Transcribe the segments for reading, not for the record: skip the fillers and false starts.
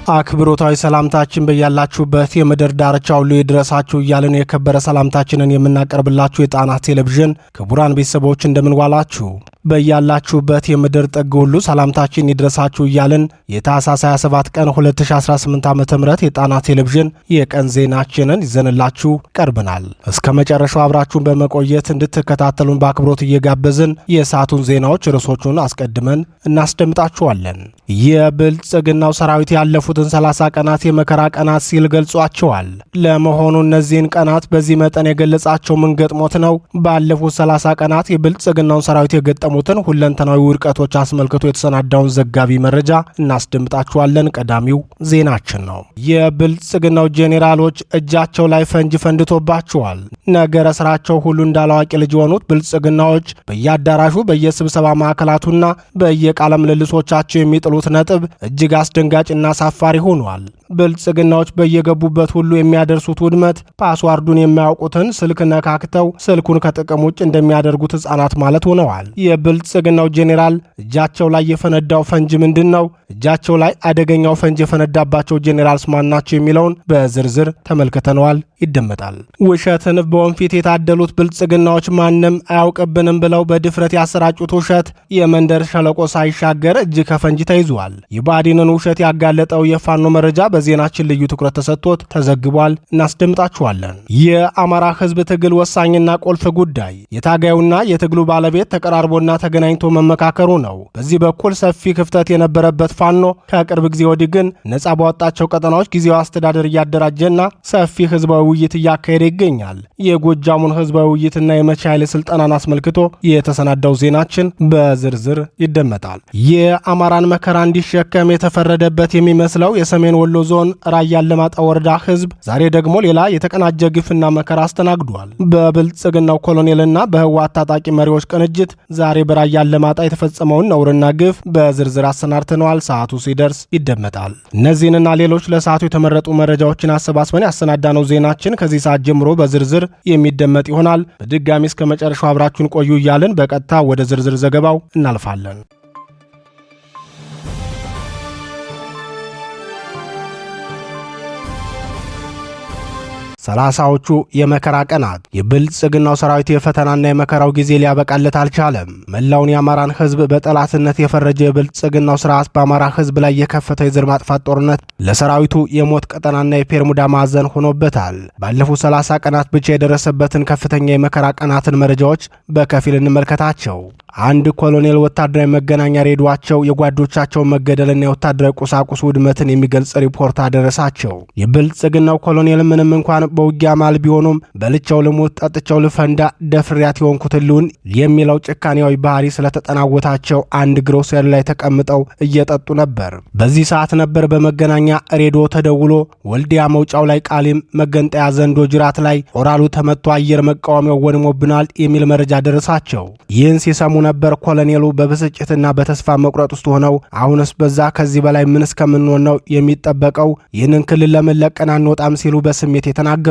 አክብሮታዊ ሰላምታችን በያላችሁበት የምድር ዳርቻ ሁሉ ይድረሳችሁ እያልን የከበረ ሰላምታችንን የምናቀርብላችሁ የጣና ቴሌቪዥን ክቡራን ቤተሰቦች እንደምንዋላችሁ በያላችሁበት የምድር ጥግ ሁሉ ሰላምታችን ይድረሳችሁ እያልን የታህሳስ 27 ቀን 2018 ዓ.ም የጣና ቴሌቪዥን የቀን ዜናችንን ይዘንላችሁ ቀርበናል። እስከ መጨረሻው አብራችሁን በመቆየት እንድትከታተሉን በአክብሮት እየጋበዝን የሰዓቱን ዜናዎች ርዕሶቹን አስቀድመን እናስደምጣችኋለን። የብልጽግናው ሰራዊት ያለፉትን 30 ቀናት የመከራ ቀናት ሲል ገልጿቸዋል። ለመሆኑ እነዚህን ቀናት በዚህ መጠን የገለጻቸው ምን ገጥሞት ነው? ባለፉት 30 ቀናት የብልጽግናውን ሰራዊት የገጠሙትን ሁለንተናዊ ውድቀቶች አስመልክቶ የተሰናዳውን ዘጋቢ መረጃ እናስደምጣችኋለን። ቀዳሚው ዜናችን ነው። የብልጽግናው ጄኔራሎች እጃቸው ላይ ፈንጅ ፈንድቶባቸዋል። ነገረ ስራቸው ሁሉ እንዳላዋቂ ልጅ የሆኑት ብልጽግናዎች በየአዳራሹ በየስብሰባ ማዕከላቱና በየቃለ ምልልሶቻቸው የሚጥሉት ነጥብ እጅግ አስደንጋጭና አሳፋሪ ሆኗል። ብልጽግናዎች በየገቡበት ሁሉ የሚያደርሱት ውድመት ፓስዋርዱን የማያውቁትን ስልክ ነካክተው ስልኩን ከጥቅም ውጭ እንደሚያደርጉት ሕፃናት ማለት ሆነዋል። የብልጽግናው ጄኔራል እጃቸው ላይ የፈነዳው ፈንጅ ምንድን ነው? እጃቸው ላይ አደገኛው ፈንጅ የፈነዳባቸው ጄኔራልስ ማን ናቸው? የሚለውን በዝርዝር ተመልክተነዋል። ይደመጣል። ውሸትን በወንፊት የታደሉት ብልጽግናዎች ማንም አያውቅብንም ብለው በድፍረት ያሰራጩት ውሸት የመንደር ሸለቆ ሳይሻገር እጅ ከፈንጅ ተይዟል። የባዲንን ውሸት ያጋለጠው የፋኖ መረጃ በዜናችን ልዩ ትኩረት ተሰጥቶት ተዘግቧል። እናስደምጣችኋለን። የአማራ ሕዝብ ትግል ወሳኝና ቁልፍ ጉዳይ የታጋዩና የትግሉ ባለቤት ተቀራርቦና ተገናኝቶ መመካከሩ ነው። በዚህ በኩል ሰፊ ክፍተት የነበረበት ፋኖ ከቅርብ ጊዜ ወዲህ ግን ነጻ ባወጣቸው ቀጠናዎች ጊዜያዊ አስተዳደር እያደራጀና ሰፊ ህዝባዊ ውይይት እያካሄደ ይገኛል። የጎጃሙን ህዝባዊ ውይይትና የመቻ ኃይል ስልጠናን አስመልክቶ የተሰናዳው ዜናችን በዝርዝር ይደመጣል። የአማራን መከራ እንዲሸከም የተፈረደበት የሚመስለው የሰሜን ወሎ ዞን ራያ አላማጣ ወረዳ ህዝብ ዛሬ ደግሞ ሌላ የተቀናጀ ግፍና መከራ አስተናግዷል። በብልጽግናው ኮሎኔልና በህወሓት ታጣቂ መሪዎች ቅንጅት ዛሬ በራያ አላማጣ የተፈጸመውን ነውርና ግፍ በዝርዝር አሰናድተነዋል። ሰዓቱ ሲደርስ ይደመጣል። እነዚህንና ሌሎች ለሰዓቱ የተመረጡ መረጃዎችን አሰባስበን ያሰናዳነው ዜናችን ከዚህ ሰዓት ጀምሮ በዝርዝር የሚደመጥ ይሆናል። በድጋሚ እስከ መጨረሻው አብራችሁን ቆዩ እያልን በቀጥታ ወደ ዝርዝር ዘገባው እናልፋለን። ሰላሳዎቹ የመከራ ቀናት የብልጽግናው ሰራዊት የፈተናና የመከራው ጊዜ ሊያበቃለት አልቻለም። መላውን የአማራን ህዝብ በጠላትነት የፈረጀ የብልጽግናው ስርዓት በአማራ ህዝብ ላይ የከፈተው የዘር ማጥፋት ጦርነት ለሰራዊቱ የሞት ቀጠናና የፔርሙዳ ማዕዘን ሆኖበታል። ባለፉት 30 ቀናት ብቻ የደረሰበትን ከፍተኛ የመከራ ቀናትን መረጃዎች በከፊል እንመልከታቸው። አንድ ኮሎኔል ወታደራዊ መገናኛ ሬዲዮአቸው የጓዶቻቸውን መገደልና የወታደራዊ ቁሳቁስ ውድመትን የሚገልጽ ሪፖርት አደረሳቸው። የብልጽግናው ኮሎኔል ምንም እንኳን በውጊያ ማል ቢሆኑም በልቸው ልሙት ጠጥቸው ልፈንዳ ደፍሪያት የሆንኩትን ልሁን የሚለው ጭካኔያዊ ባህሪ ስለተጠናወታቸው አንድ ግሮሰሪ ላይ ተቀምጠው እየጠጡ ነበር። በዚህ ሰዓት ነበር በመገናኛ ሬዲዮ ተደውሎ ወልዲያ መውጫው ላይ ቃሊም መገንጠያ ዘንዶ ጅራት ላይ ኦራሉ ተመቶ አየር መቃወሚያው ወድሞብናል የሚል መረጃ ደረሳቸው። ይህን ሲሰሙ ነበር ኮሎኔሉ በብስጭትና በተስፋ መቁረጥ ውስጥ ሆነው አሁንስ በዛ ከዚህ በላይ ምን እስከምንሆን ነው የሚጠበቀው? ይህንን ክልል ለምን ለቀን አንወጣም ሲሉ በስሜት የተናገሩት።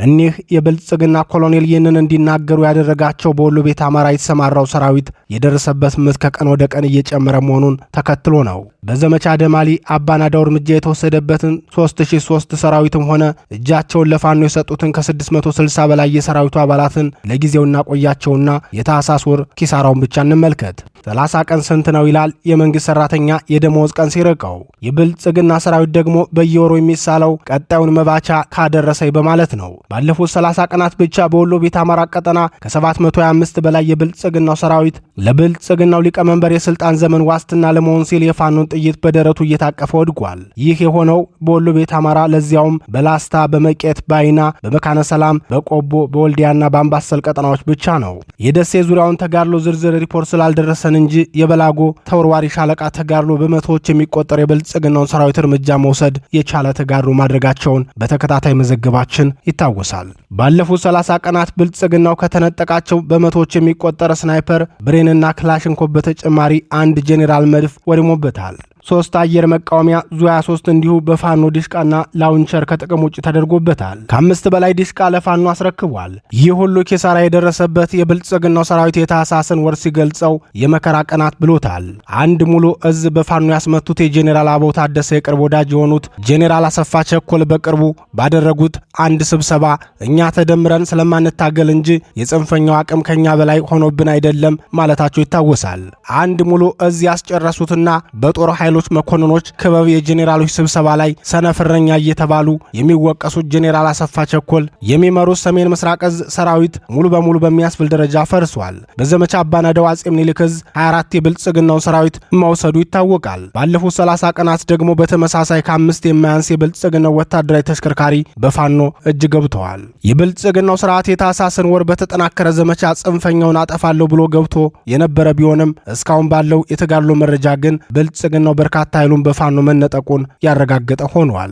እኒህ የብልጽግና ኮሎኔል ይህንን እንዲናገሩ ያደረጋቸው በወሎ ቤት አማራ የተሰማራው ሰራዊት የደረሰበት ምት ከቀን ወደ ቀን እየጨመረ መሆኑን ተከትሎ ነው። በዘመቻ ደማሊ አባናዳው እርምጃ የተወሰደበትን 3003 ሰራዊትም ሆነ እጃቸውን ለፋኖ የሰጡትን ከ660 በላይ የሰራዊቱ አባላትን ለጊዜው እናቆያቸውና የታህሳስ ወር ኪሳራውን ብቻ እንመልከት። 30 ቀን ስንት ነው ይላል የመንግስት ሰራተኛ የደመወዝ ቀን ሲርቀው። የብልጽግና ሰራዊት ደግሞ በየወሩ የሚሳለው ቀጣዩን መባቻ ካደረሰኝ በማለት ነው። ባለፉት 30 ቀናት ብቻ በወሎ ቤት አማራ ቀጠና ከ725 በላይ የብልጽግናው ሰራዊት ለብልጽግናው ሊቀመንበር የስልጣን ዘመን ዋስትና ለመሆን ሲል የፋኖን ጥይት በደረቱ እየታቀፈ ወድቋል። ይህ የሆነው በወሎ ቤት አማራ ለዚያውም በላስታ፣ በመቄት፣ በአይና፣ በመካነ ሰላም፣ በቆቦ፣ በወልዲያና በአምባሰል ቀጠናዎች ብቻ ነው። የደሴ ዙሪያውን ተጋድሎ ዝርዝር ሪፖርት ስላልደረሰን እንጂ የበላጎ ተወርዋሪ ሻለቃ ተጋድሎ በመቶዎች የሚቆጠር የብልጽግናውን ሰራዊት እርምጃ መውሰድ የቻለ ተጋድሎ ማድረጋቸውን በተከታታይ መዘገባችን ይታወሳል። ባለፉት 30 ቀናት ብልጽግናው ከተነጠቃቸው በመቶዎች የሚቆጠር ስናይፐር ብሬንና ክላሽንኮቭ በተጨማሪ አንድ ጄኔራል መድፍ ወድሞበታል። 3 አየር መቃወሚያ ዙ23 እንዲሁ በፋኖ ዲሽቃና ላውንቸር ከጥቅም ውጭ ተደርጎበታል። ከ5 በላይ ዲሽቃ ለፋኖ አስረክቧል። ይህ ሁሉ ኪሳራ የደረሰበት የብልጽግናው ሰራዊት የታህሳስን ወር ሲገልጸው የመከራ ቀናት ብሎታል። አንድ ሙሉ እዝ በፋኖ ያስመቱት የጄኔራል አበባው ታደሰ የቅርብ ወዳጅ የሆኑት ጄኔራል አሰፋ ቸኮል በቅርቡ ባደረጉት አንድ ስብሰባ እኛ ተደምረን ስለማንታገል እንጂ የጽንፈኛው አቅም ከኛ በላይ ሆኖብን አይደለም ማለታቸው ይታወሳል። አንድ ሙሉ እዝ ያስጨረሱትና በጦር ኃይሎች መኮንኖች ክበብ የጄኔራሎች ስብሰባ ላይ ሰነፍረኛ እየተባሉ የሚወቀሱት ጄኔራል አሰፋ ቸኮል የሚመሩት ሰሜን ምስራቅ እዝ ሰራዊት ሙሉ በሙሉ በሚያስብል ደረጃ ፈርሷል። በዘመቻ አባናደው አጼ ምኒልክ እዝ 24 የብልጽግናው ሰራዊት መውሰዱ ይታወቃል። ባለፉት 30 ቀናት ደግሞ በተመሳሳይ ከ5 የማያንስ የብልጽግናው ወታደራዊ ተሽከርካሪ በፋኖ እጅ ገብተዋል። የብልጽግናው ስርዓት የታህሳስን ወር በተጠናከረ ዘመቻ ጽንፈኛውን አጠፋለሁ ብሎ ገብቶ የነበረ ቢሆንም እስካሁን ባለው የተጋድሎ መረጃ ግን ብልጽግናው በርካታ ኃይሉን በፋኖ መነጠቁን ያረጋገጠ ሆኗል።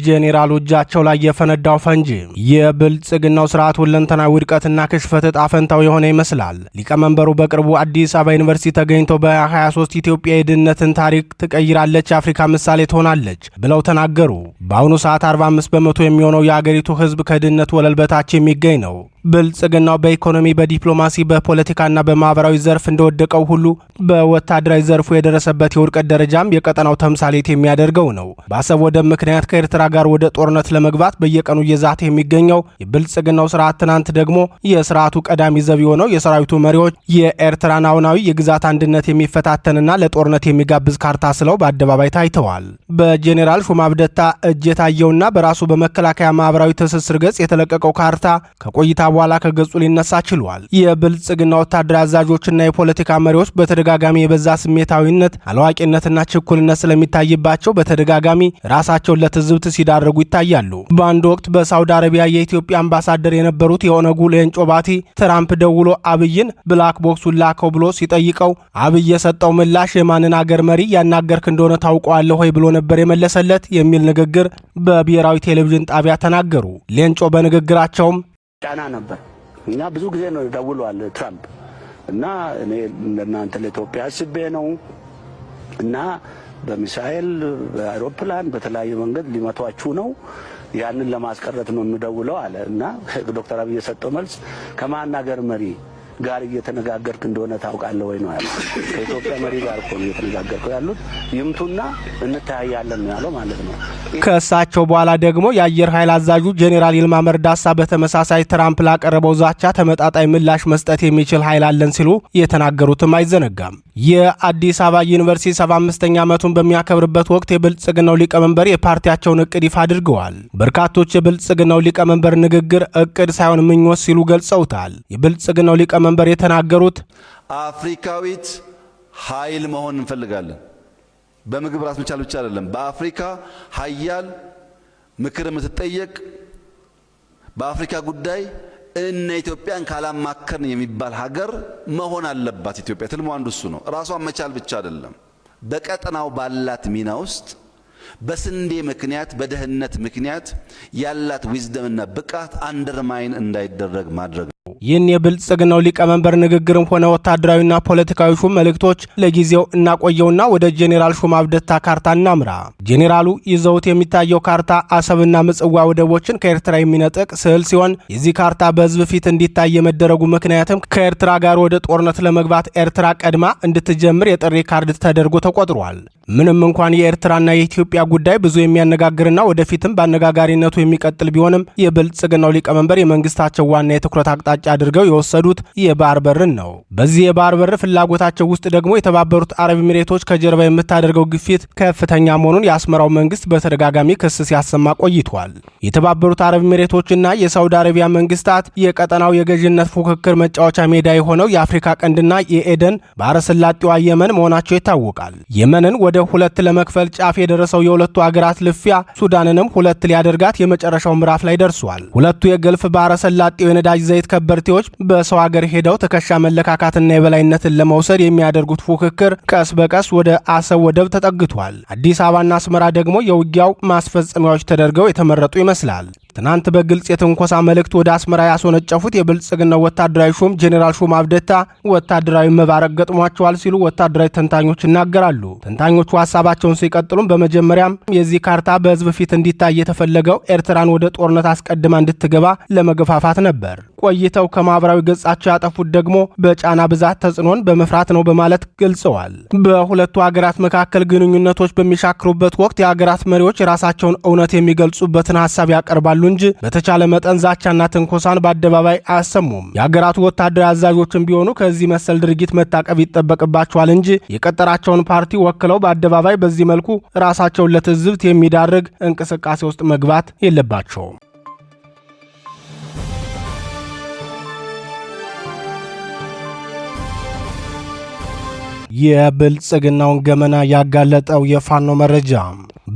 ጄኔራሉ እጃቸው ላይ የፈነዳው ፈንጂ የብልጽግናው ስርዓት ሁለንተናዊ ውድቀትና ክሽፈት ዕጣ ፈንታው የሆነ ይመስላል። ሊቀመንበሩ በቅርቡ አዲስ አበባ ዩኒቨርሲቲ ተገኝተው በ23 ኢትዮጵያ የድህነትን ታሪክ ትቀይራለች፣ የአፍሪካ ምሳሌ ትሆናለች ብለው ተናገሩ። በአሁኑ ሰዓት 45 በመቶ የሚሆነው የአገሪቱ ህዝብ ከድህነት ወለል በታች የሚገኝ ነው። ብልጽግናው በኢኮኖሚ፣ በዲፕሎማሲ፣ በፖለቲካና በማህበራዊ ዘርፍ እንደወደቀው ሁሉ በወታደራዊ ዘርፉ የደረሰበት የውድቀት ደረጃም የቀጠናው ተምሳሌት የሚያደርገው ነው። በአሰብ ወደብ ምክንያት ከኤርትራ ጋር ወደ ጦርነት ለመግባት በየቀኑ እየዛተ የሚገኘው የብልጽግናው ስርዓት ትናንት ደግሞ የስርዓቱ ቀዳሚ ዘብ የሆነው የሰራዊቱ መሪዎች የኤርትራን አሁናዊ የግዛት አንድነት የሚፈታተንና ለጦርነት የሚጋብዝ ካርታ ስለው በአደባባይ ታይተዋል። በጄኔራል ሹማ ብደታ እጅ የታየውና በራሱ በመከላከያ ማህበራዊ ትስስር ገጽ የተለቀቀው ካርታ ከቆይታ በኋላ ከገጹ ሊነሳ ችሏል። የብልጽግና ወታደራዊ አዛዦችና የፖለቲካ መሪዎች በተደጋጋሚ የበዛ ስሜታዊነት፣ አላዋቂነትና ችኩልነት ስለሚታይባቸው በተደጋጋሚ ራሳቸውን ለትዝብት ሲዳረጉ ይታያሉ። በአንድ ወቅት በሳውዲ አረቢያ የኢትዮጵያ አምባሳደር የነበሩት የኦነጉ ሌንጮ ባቲ ትራምፕ ደውሎ አብይን ብላክ ቦክሱን ላከው ብሎ ሲጠይቀው አብይ የሰጠው ምላሽ የማንን አገር መሪ ያናገርክ እንደሆነ ታውቀዋለህ ወይ ብሎ ነበር የመለሰለት የሚል ንግግር በብሔራዊ ቴሌቪዥን ጣቢያ ተናገሩ። ሌንጮ በንግግራቸውም ጫና ነበር። እኛ ብዙ ጊዜ ነው ደውሏል ትራምፕ እና እኔ ለእናንተ ለኢትዮጵያ አስቤ ነው እና በሚሳኤል በአውሮፕላን በተለያየ መንገድ ሊመቷችሁ ነው፣ ያንን ለማስቀረት ነው የምደውለው አለ እና ዶክተር አብይ የሰጠው መልስ ከማን አገር መሪ ጋር እየተነጋገርክ እንደሆነ ታውቃለህ ወይ ነው ያለው። ከኢትዮጵያ መሪ ጋር እኮ ነው እየተነጋገርኩ ያሉት፣ ይምቱና እንተያያለን ነው ያለው ማለት ነው። ከእሳቸው በኋላ ደግሞ የአየር ኃይል አዛዡ ጄኔራል ይልማ መርዳሳ በተመሳሳይ ትራምፕ ላቀረበው ዛቻ ተመጣጣኝ ምላሽ መስጠት የሚችል ኃይል አለን ሲሉ የተናገሩትም አይዘነጋም። የአዲስ አበባ ዩኒቨርሲቲ 75ኛ ዓመቱን በሚያከብርበት ወቅት የብልጽግናው ሊቀመንበር የፓርቲያቸውን እቅድ ይፋ አድርገዋል። በርካቶች የብልጽግናው ሊቀመንበር ንግግር እቅድ ሳይሆን ምኞት ሲሉ ገልጸውታል። የብልጽግናው ሊቀመንበር የተናገሩት አፍሪካዊት ኃይል መሆን እንፈልጋለን። በምግብ ራስ መቻል ብቻ አይደለም፣ በአፍሪካ ኃያል ምክር የምትጠየቅ በአፍሪካ ጉዳይ እነ ኢትዮጵያን ካላማከርን የሚባል ሀገር መሆን አለባት። ኢትዮጵያ ትልሙ አንዱ እሱ ነው። ራሷን መቻል ብቻ አይደለም፣ በቀጠናው ባላት ሚና ውስጥ በስንዴ ምክንያት በደህንነት ምክንያት ያላት ዊዝደምና ብቃት አንደርማይን እንዳይደረግ ማድረግ ነው። ይህን የብልጽግናው ሊቀመንበር ንግግርም ሆነ ወታደራዊና ፖለቲካዊ ሹም መልእክቶች ለጊዜው እናቆየውና ወደ ጄኔራል ሹማ ብደታ ካርታ እናምራ። ጄኔራሉ ይዘውት የሚታየው ካርታ አሰብና ምጽዋ ወደቦችን ከኤርትራ የሚነጥቅ ስዕል ሲሆን የዚህ ካርታ በሕዝብ ፊት እንዲታይ የመደረጉ ምክንያትም ከኤርትራ ጋር ወደ ጦርነት ለመግባት ኤርትራ ቀድማ እንድትጀምር የጥሪ ካርድ ተደርጎ ተቆጥሯል። ምንም እንኳን የኤርትራና የኢትዮጵያ ጉዳይ ብዙ የሚያነጋግርና ወደፊትም በአነጋጋሪነቱ የሚቀጥል ቢሆንም የብልጽግናው ሊቀመንበር የመንግስታቸው ዋና የትኩረት አቅጣጫ አድርገው የወሰዱት የባህር በርን ነው። በዚህ የባህር በር ፍላጎታቸው ውስጥ ደግሞ የተባበሩት አረብ ኤሚሬቶች ከጀርባ የምታደርገው ግፊት ከፍተኛ መሆኑን የአስመራው መንግስት በተደጋጋሚ ክስ ሲያሰማ ቆይቷል። የተባበሩት አረብ ኤሚሬቶችና የሳውዲ አረቢያ መንግስታት የቀጠናው የገዥነት ፉክክር መጫወቻ ሜዳ የሆነው የአፍሪካ ቀንድና የኤደን ባህረ ሰላጤዋ የመን መሆናቸው ይታወቃል። የመንን ወደ ሁለት ለመክፈል ጫፍ የደረሰው የሁለቱ አገራት ልፊያ ሱዳንንም ሁለት ሊያደርጋት የመጨረሻው ምዕራፍ ላይ ደርሷል። ሁለቱ የገልፍ ባህረ ሰላጤው የነዳጅ ዘይት ከበርቴዎች በሰው ሀገር ሄደው ትከሻ መለካካትና የበላይነትን ለመውሰድ የሚያደርጉት ፉክክር ቀስ በቀስ ወደ አሰብ ወደብ ተጠግቷል። አዲስ አበባና አስመራ ደግሞ የውጊያው ማስፈጸሚያዎች ተደርገው የተመረጡ ይመስላል። ትናንት በግልጽ የትንኮሳ መልእክት ወደ አስመራ ያስወነጨፉት የብልጽግናው ወታደራዊ ሹም ጄኔራል ሹማ አብደታ ወታደራዊ መባረክ ገጥሟቸዋል ሲሉ ወታደራዊ ተንታኞች ይናገራሉ። ተንታኞቹ ሐሳባቸውን ሲቀጥሉም በመጀመሪያም የዚህ ካርታ በህዝብ ፊት እንዲታይ የተፈለገው ኤርትራን ወደ ጦርነት አስቀድማ እንድትገባ ለመገፋፋት ነበር። ቆይተው ከማህበራዊ ገጻቸው ያጠፉት ደግሞ በጫና ብዛት ተጽዕኖን በመፍራት ነው በማለት ገልጸዋል። በሁለቱ ሀገራት መካከል ግንኙነቶች በሚሻክሩበት ወቅት የሀገራት መሪዎች የራሳቸውን እውነት የሚገልጹበትን ሐሳብ ያቀርባሉ እንጂ በተቻለ መጠን ዛቻና ትንኮሳን በአደባባይ አያሰሙም። የሀገራቱ ወታደራዊ አዛዦችም ቢሆኑ ከዚህ መሰል ድርጊት መታቀብ ይጠበቅባቸዋል እንጂ የቀጠራቸውን ፓርቲ ወክለው በአደባባይ በዚህ መልኩ ራሳቸውን ለትዝብት የሚዳርግ እንቅስቃሴ ውስጥ መግባት የለባቸውም። የብልጽግናውን ገመና ያጋለጠው የፋኖ መረጃ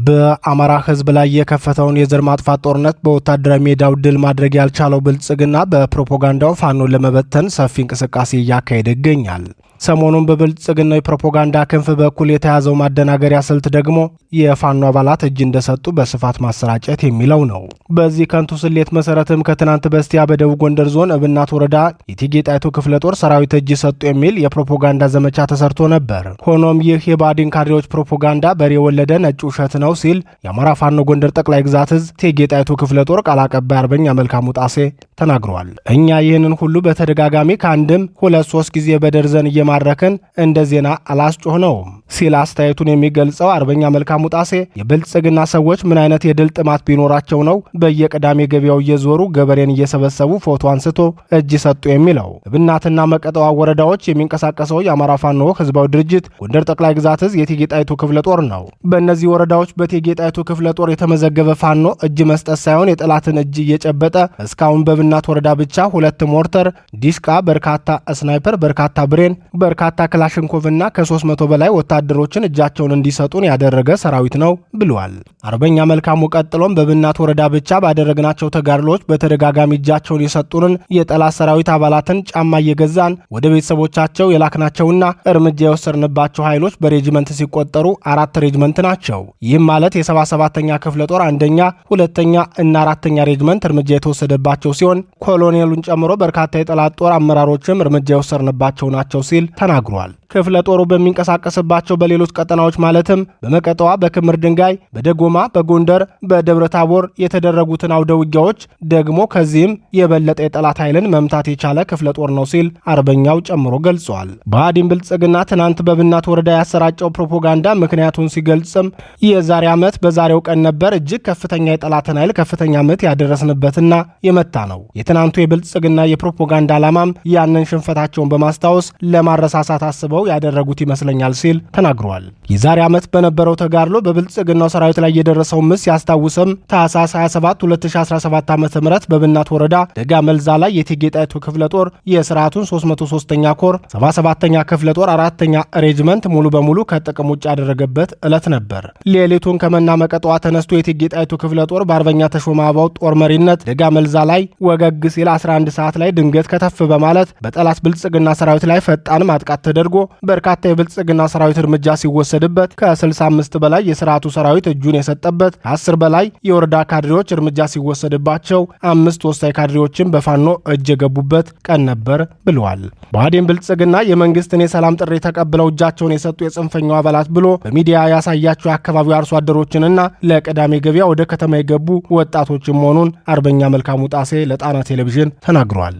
በአማራ ህዝብ ላይ የከፈተውን የዘር ማጥፋት ጦርነት በወታደራዊ ሜዳው ድል ማድረግ ያልቻለው ብልጽግና በፕሮፓጋንዳው ፋኖን ለመበተን ሰፊ እንቅስቃሴ እያካሄደ ይገኛል። ሰሞኑን በብልጽግናው የፕሮፓጋንዳ ክንፍ በኩል የተያዘው ማደናገሪያ ስልት ደግሞ የፋኖ አባላት እጅ እንደሰጡ በስፋት ማሰራጨት የሚለው ነው። በዚህ ከንቱ ስሌት መሰረትም ከትናንት በስቲያ በደቡብ ጎንደር ዞን እብናት ወረዳ የእቴጌ ጣይቱ ክፍለ ጦር ሰራዊት እጅ ሰጡ የሚል የፕሮፓጋንዳ ዘመቻ ተሰርቶ ነበር። ሆኖም ይህ የባዲን ካድሬዎች ፕሮፓጋንዳ በሬ ወለደ ነጭ ውሸት ነው ሲል የአማራ ፋኖ ጎንደር ጠቅላይ ግዛት እዝ እቴጌ ጣይቱ ክፍለ ጦር ቃል አቀባይ አርበኛ መልካሙ ጣሴ ተናግሯል። እኛ ይህንን ሁሉ በተደጋጋሚ ከአንድም 2-3 ጊዜ በደርዘን እየማረክን እንደ ዜና አላስጮህ ነውም ሲል አስተያየቱን የሚገልጸው አርበኛ መልካሙ ጣሴ የብልጽግና ሰዎች ምን አይነት የድል ጥማት ቢኖራቸው ነው በየቅዳሜ ገበያው እየዞሩ ገበሬን እየሰበሰቡ ፎቶ አንስቶ እጅ ሰጡ የሚለው። እብናትና መቀጠዋ ወረዳዎች የሚንቀሳቀሰው የአማራ ፋኖ ህዝባዊ ድርጅት ጎንደር ጠቅላይ ግዛት እዝ የእቴጌ ጣይቱ ክፍለ ጦር ነው። በእነዚህ ወረዳዎች በእቴጌ ጣይቱ ክፍለ ጦር የተመዘገበ ፋኖ እጅ መስጠት ሳይሆን የጠላትን እጅ እየጨበጠ እስካሁን በእብናት ወረዳ ብቻ 2 ሞርተር፣ ዲሽቃ፣ በርካታ ስናይፐር፣ በርካታ ብሬን፣ በርካታ ክላሽንኮቭና ከ300 በላይ ወታደሮችን እጃቸውን እንዲሰጡን ያደረገ ሰራዊት ነው ብለዋል። አርበኛ መልካሙ ቀጥሎም በእብናት ወረዳ ብቻ ባደረግናቸው ተጋድሎች በተደጋጋሚ እጃቸውን የሰጡንን የጠላት ሰራዊት አባላትን ጫማ እየገዛን ወደ ቤተሰቦቻቸው የላክናቸውና እርምጃ የወሰድንባቸው ኃይሎች በሬጅመንት ሲቆጠሩ 4 ሬጅመንት ናቸው። ይህም ማለት የ77ኛ ክፍለ ጦር 1ኛ፣ 2ኛ እና 4ኛ ሬጅመንት እርምጃ የተወሰደባቸው ሲሆን ኮሎኔሉን ጨምሮ በርካታ የጠላት ጦር አመራሮችም እርምጃ የወሰድንባቸው ናቸው ሲል ተናግሯል። ክፍለ ጦሩ በሚንቀሳቀስባቸው በሌሎች ቀጠናዎች ማለትም በመቀጠዋ፣ በክምር ድንጋይ፣ በደጎማ፣ በጎንደር፣ በደብረ ታቦር የተደረጉትን አውደ ውጊያዎች ደግሞ ከዚህም የበለጠ የጠላት ኃይልን መምታት የቻለ ክፍለ ጦር ነው ሲል አርበኛው ጨምሮ ገልጿል። ብአዴን ብልጽግና ትናንት በእብናት ወረዳ ያሰራጨው ፕሮፓጋንዳ ምክንያቱን ሲገልጽም የዛሬ ዓመት በዛሬው ቀን ነበር እጅግ ከፍተኛ የጠላትን ኃይል ከፍተኛ ምት ያደረስንበትና የመታ ነው። የትናንቱ የብልጽግና የፕሮፓጋንዳ ዓላማም ያንን ሽንፈታቸውን በማስታወስ ለማረሳሳት አስበው ያደረጉት ይመስለኛል ሲል ተናግሯል። የዛሬ ዓመት በነበረው ተጋድሎ በብልጽግናው ሰራዊት ላይ የደረሰው ምስ ያስታውስም ታህሳስ 27 2017 ዓ.ም በእብናት ወረዳ ደጋ መልዛ ላይ የእቴጌ ጣይቱ ክፍለ ጦር የስርዓቱን 303ኛ ኮር 77ኛ ክፍለ ጦር 4ኛ ሬጅመንት ሙሉ በሙሉ ከጥቅም ውጭ ያደረገበት ዕለት ነበር። ሌሊቱን ከመና መቀጠዋ ተነስቶ የእቴጌ ጣይቱ ክፍለ ጦር በአርበኛ ተሾመ አባው ጦር መሪነት ደጋ መልዛ ላይ ወገግ ሲል 11 ሰዓት ላይ ድንገት ከተፍ በማለት በጠላት ብልጽግና ሰራዊት ላይ ፈጣን ማጥቃት ተደርጎ በርካታ የብልጽግና ሰራዊት እርምጃ ሲወሰድበት ከ65 በላይ የስርዓቱ ሰራዊት እጁን የሰጠበት 10 በላይ የወረዳ ካድሬዎች እርምጃ ሲወሰድባቸው 5 ወሳኝ ካድሬዎችን በፋኖ እጅ የገቡበት ቀን ነበር ብለዋል። ብአዴን ብልጽግና የመንግስትን የሰላም ጥሪ ተቀብለው እጃቸውን የሰጡ የጽንፈኛው አባላት ብሎ በሚዲያ ያሳያቸው የአካባቢው አርሶ አደሮችንና ለቅዳሜ ገበያ ወደ ከተማ የገቡ ወጣቶችን መሆኑን አርበኛ መልካሙ ጣሴ ለጣና ቴሌቪዥን ተናግሯል።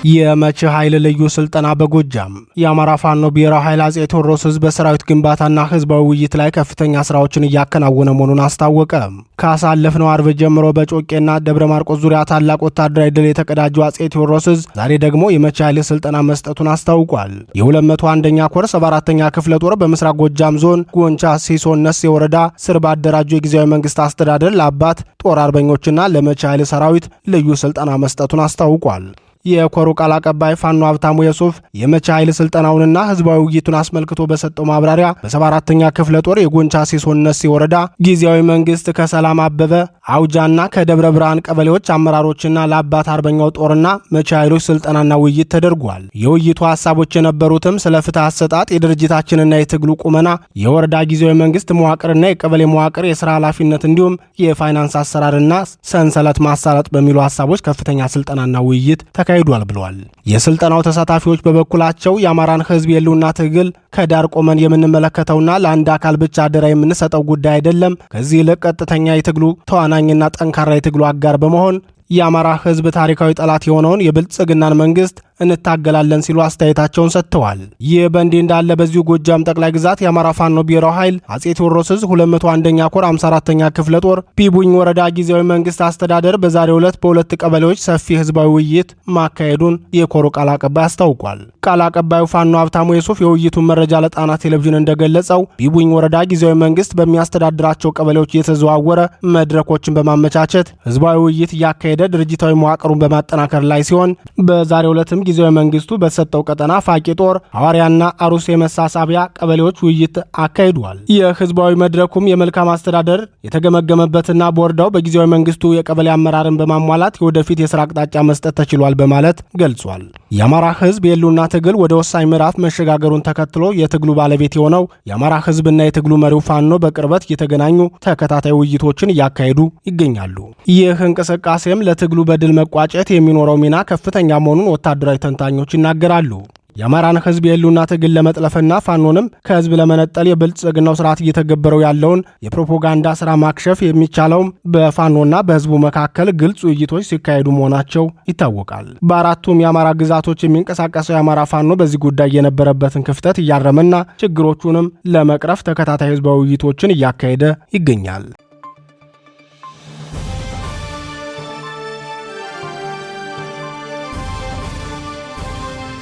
የመቼ ኃይል ልዩ ስልጠና በጎጃም የአማራ ፋኖ ብሔራዊ ኃይል አጼ ቴዎድሮስ ህዝብ በሰራዊት ግንባታና ህዝባዊ ውይይት ላይ ከፍተኛ ስራዎችን እያከናወነ መሆኑን አስታወቀ። ካሳለፍነው አርብ ጀምሮ በጮቄና ደብረ ማርቆስ ዙሪያ ታላቅ ወታደራዊ ድል የተቀዳጀው አጼ ቴዎድሮስ ህዝብ ዛሬ ደግሞ የመቼ ኃይል ስልጠና መስጠቱን አስታውቋል። የ201ኛ ኮር 74ኛ ክፍለ ጦር በምስራቅ ጎጃም ዞን ጎንቻ ሲሶን ነሴ ወረዳ ስር ባደራጁ የጊዜያዊ መንግስት አስተዳደር ለአባት ጦር አርበኞችና ለመቼ ኃይል ሰራዊት ልዩ ስልጠና መስጠቱን አስታውቋል። የኮሩ ቃል አቀባይ ፋኖ ሀብታሙ የሱፍ የመቻ ኃይል ስልጠናውንና ህዝባዊ ውይይቱን አስመልክቶ በሰጠው ማብራሪያ በ74ኛ ክፍለ ጦር የጎንቻ ሲሶነሲ ወረዳ ጊዜያዊ መንግስት ከሰላም አበበ አውጃና ከደብረ ብርሃን ቀበሌዎች አመራሮችና ለአባት አርበኛው ጦርና መቻ ኃይሎች ስልጠናና ውይይት ተደርጓል። የውይይቱ ሐሳቦች የነበሩትም ስለ ፍትህ አሰጣጥ፣ የድርጅታችንና የትግሉ ቁመና፣ የወረዳ ጊዜያዊ መንግስት መዋቅርና የቀበሌ መዋቅር የሥራ ኃላፊነት እንዲሁም የፋይናንስ አሰራርና ሰንሰለት ማሳለጥ በሚሉ ሐሳቦች ከፍተኛ ስልጠናና ውይይት ተካሂዷል ብለዋል። የስልጠናው ተሳታፊዎች በበኩላቸው የአማራን ህዝብ የህልውና ትግል ከዳር ቆመን የምንመለከተውና ለአንድ አካል ብቻ አደራ የምንሰጠው ጉዳይ አይደለም። ከዚህ ይልቅ ቀጥተኛ የትግሉ ተዋናኝና ጠንካራ የትግሉ አጋር በመሆን የአማራ ህዝብ ታሪካዊ ጠላት የሆነውን የብልጽግናን መንግስት እንታገላለን ሲሉ አስተያየታቸውን ሰጥተዋል። ይህ በእንዲህ እንዳለ በዚሁ ጎጃም ጠቅላይ ግዛት የአማራ ፋኖ ብሔራዊ ኃይል አጼ ቴዎድሮስ ዕዝ 201ኛ ኮር 54ኛ ክፍለ ጦር ቢቡኝ ወረዳ ጊዜያዊ መንግስት አስተዳደር በዛሬው ዕለት በሁለት ቀበሌዎች ሰፊ ህዝባዊ ውይይት ማካሄዱን የኮሩ ቃል አቀባይ አስታውቋል። ቃል አቀባዩ ፋኖ ሀብታሙ የሱፍ የውይይቱን መረጃ ለጣና ቴሌቪዥን እንደገለጸው ቢቡኝ ወረዳ ጊዜያዊ መንግስት በሚያስተዳድራቸው ቀበሌዎች እየተዘዋወረ መድረኮችን በማመቻቸት ህዝባዊ ውይይት እያካሄደ ድርጅታዊ መዋቅሩን በማጠናከር ላይ ሲሆን በዛሬው ዕለትም ጊዜያዊ መንግስቱ በተሰጠው ቀጠና ፋቂ ጦር፣ ሐዋርያና አሩስ የመሳሳቢያ ቀበሌዎች ውይይት አካሂዷል። የህዝባዊ መድረኩም የመልካም አስተዳደር የተገመገመበትና በወረዳው በጊዜያዊ መንግስቱ የቀበሌ አመራርን በማሟላት የወደፊት የሥራ አቅጣጫ መስጠት ተችሏል በማለት ገልጿል። የአማራ ህዝብ የህልውና ትግል ወደ ወሳኝ ምዕራፍ መሸጋገሩን ተከትሎ የትግሉ ባለቤት የሆነው የአማራ ህዝብና የትግሉ መሪው ፋኖ በቅርበት እየተገናኙ ተከታታይ ውይይቶችን እያካሄዱ ይገኛሉ። ይህ እንቅስቃሴም ለትግሉ በድል መቋጨት የሚኖረው ሚና ከፍተኛ መሆኑን ወታደራዊ ተንታኞች ይናገራሉ። የአማራን ህዝብ የህልውና ትግል ለመጥለፍና ፋኖንም ከህዝብ ለመነጠል የብልጽግናው ስርዓት እየተገበረው ያለውን የፕሮፓጋንዳ ስራ ማክሸፍ የሚቻለውም በፋኖና በህዝቡ መካከል ግልጽ ውይይቶች ሲካሄዱ መሆናቸው ይታወቃል። በአራቱም የአማራ ግዛቶች የሚንቀሳቀሰው የአማራ ፋኖ በዚህ ጉዳይ የነበረበትን ክፍተት እያረመና ችግሮቹንም ለመቅረፍ ተከታታይ ህዝባዊ ውይይቶችን እያካሄደ ይገኛል።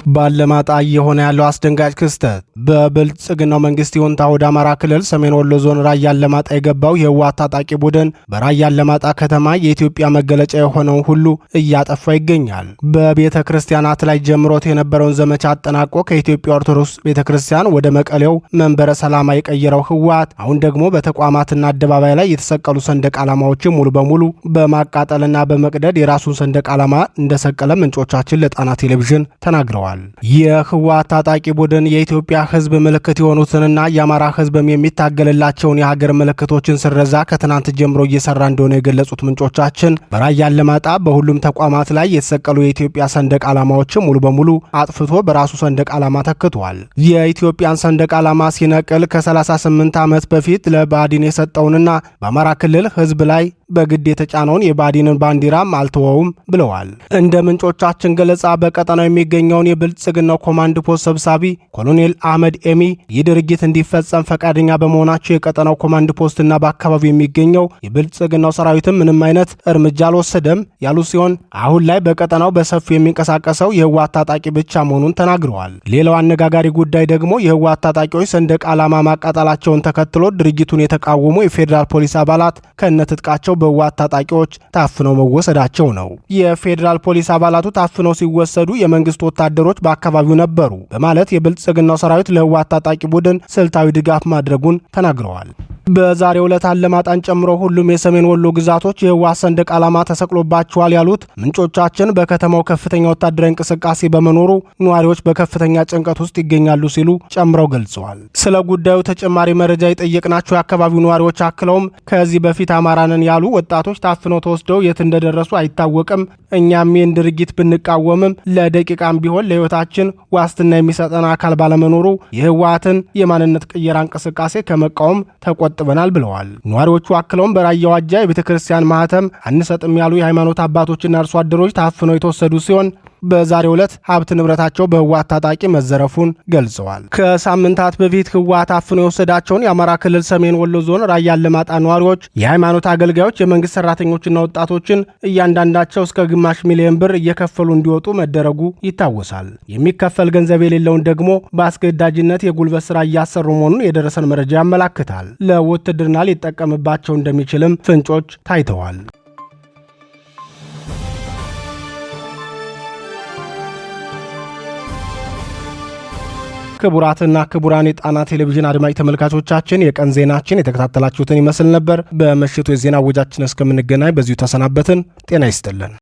ባለማጣ እየሆነ ያለው አስደንጋጭ ክስተት በብልጽግናው መንግስት ይሁንታ ወደ አማራ ክልል ሰሜን ወሎ ዞን ራያ አላማጣ የገባው የህወሓት ታጣቂ ቡድን በራያ አላማጣ ከተማ የኢትዮጵያ መገለጫ የሆነውን ሁሉ እያጠፋ ይገኛል። በቤተ ክርስቲያናት ላይ ጀምሮት የነበረውን ዘመቻ አጠናቆ ከኢትዮጵያ ኦርቶዶክስ ቤተ ክርስቲያን ወደ መቀሌው መንበረ ሰላማ የቀየረው ህወሓት አሁን ደግሞ በተቋማትና አደባባይ ላይ የተሰቀሉ ሰንደቅ ዓላማዎችን ሙሉ በሙሉ በማቃጠልና በመቅደድ የራሱን ሰንደቅ ዓላማ እንደሰቀለ ምንጮቻችን ለጣና ቴሌቪዥን ተናግረዋል። የህወሓት ታጣቂ ቡድን የኢትዮጵያ ህዝብ ምልክት የሆኑትንና የአማራ ህዝብም የሚታገልላቸውን የሀገር ምልክቶችን ስረዛ ከትናንት ጀምሮ እየሰራ እንደሆነ የገለጹት ምንጮቻችን በራያ አላማጣ በሁሉም ተቋማት ላይ የተሰቀሉ የኢትዮጵያ ሰንደቅ ዓላማዎችን ሙሉ በሙሉ አጥፍቶ በራሱ ሰንደቅ ዓላማ ተክቷል። የኢትዮጵያን ሰንደቅ ዓላማ ሲነቅል ከ38 ዓመት በፊት ለባዕዲን የሰጠውንና በአማራ ክልል ህዝብ ላይ በግድ የተጫነውን የባዕዲንን ባንዲራም አልተወውም ብለዋል። እንደ ምንጮቻችን ገለጻ በቀጠናው የሚገኘውን የብልጽግናው ኮማንድ ፖስት ሰብሳቢ ኮሎኔል አህመድ ኤሚ ይህ ድርጊት እንዲፈጸም ፈቃደኛ በመሆናቸው የቀጠናው ኮማንድ ፖስትና በአካባቢው የሚገኘው የብልጽግናው ሰራዊትም ምንም አይነት እርምጃ አልወሰደም ያሉ ሲሆን አሁን ላይ በቀጠናው በሰፊው የሚንቀሳቀሰው የህወሓት ታጣቂ ብቻ መሆኑን ተናግረዋል። ሌላው አነጋጋሪ ጉዳይ ደግሞ የህወሓት ታጣቂዎች ሰንደቅ ዓላማ ማቃጠላቸውን ተከትሎ ድርጊቱን የተቃወሙ የፌዴራል ፖሊስ አባላት ከነትጥቃቸው በህወሓት ታጣቂዎች ታፍነው መወሰዳቸው ነው። የፌዴራል ፖሊስ አባላቱ ታፍነው ሲወሰዱ የመንግስት ወታደሮች በአካባቢው ነበሩ በማለት የብልጽግናው ሰራዊት ለህወሓት ታጣቂ ቡድን ስልታዊ ድጋፍ ማድረጉን ተናግረዋል። በዛሬው ዕለት አላማጣን ጨምሮ ሁሉም የሰሜን ወሎ ግዛቶች የህወሓት ሰንደቅ ዓላማ ተሰቅሎባቸዋል ያሉት ምንጮቻችን በከተማው ከፍተኛ ወታደራዊ እንቅስቃሴ በመኖሩ ነዋሪዎች በከፍተኛ ጭንቀት ውስጥ ይገኛሉ ሲሉ ጨምረው ገልጸዋል። ስለ ጉዳዩ ተጨማሪ መረጃ የጠየቅናቸው የአካባቢው ነዋሪዎች አክለውም ከዚህ በፊት አማራንን ያሉ ወጣቶች ታፍነው ተወስደው የት እንደደረሱ አይታወቅም። እኛም ይህን ድርጊት ብንቃወምም ለደቂቃም ቢሆን ለህይወታችን ዋስትና የሚሰጠን አካል ባለመኖሩ የህወሓትን የማንነት ቅየራ እንቅስቃሴ ከመቃወም ተቆጥበናል ብለዋል። ነዋሪዎቹ አክለውም በራያ ዋጃ የቤተ ክርስቲያን ማህተም አንሰጥም ያሉ የሃይማኖት አባቶችና አርሶ አደሮች ታፍነው የተወሰዱ ሲሆን በዛሬው ዕለት ሀብት ንብረታቸው በህወሓት ታጣቂ መዘረፉን ገልጸዋል። ከሳምንታት በፊት ህወሓት አፍኖ የወሰዳቸውን የአማራ ክልል ሰሜን ወሎ ዞን ራያ አላማጣ ነዋሪዎች፣ የሃይማኖት አገልጋዮች፣ የመንግስት ሰራተኞችና ወጣቶችን እያንዳንዳቸው እስከ ግማሽ ሚሊዮን ብር እየከፈሉ እንዲወጡ መደረጉ ይታወሳል። የሚከፈል ገንዘብ የሌለውን ደግሞ በአስገዳጅነት የጉልበት ስራ እያሰሩ መሆኑን የደረሰን መረጃ ያመላክታል። ለውትድርና ሊጠቀምባቸው እንደሚችልም ፍንጮች ታይተዋል። ክቡራትና ክቡራን የጣና ቴሌቪዥን አድማጭ ተመልካቾቻችን የቀን ዜናችን የተከታተላችሁትን ይመስል ነበር። በምሽቱ የዜና ወጃችን እስከምንገናኝ በዚሁ ተሰናበትን። ጤና ይስጥልን።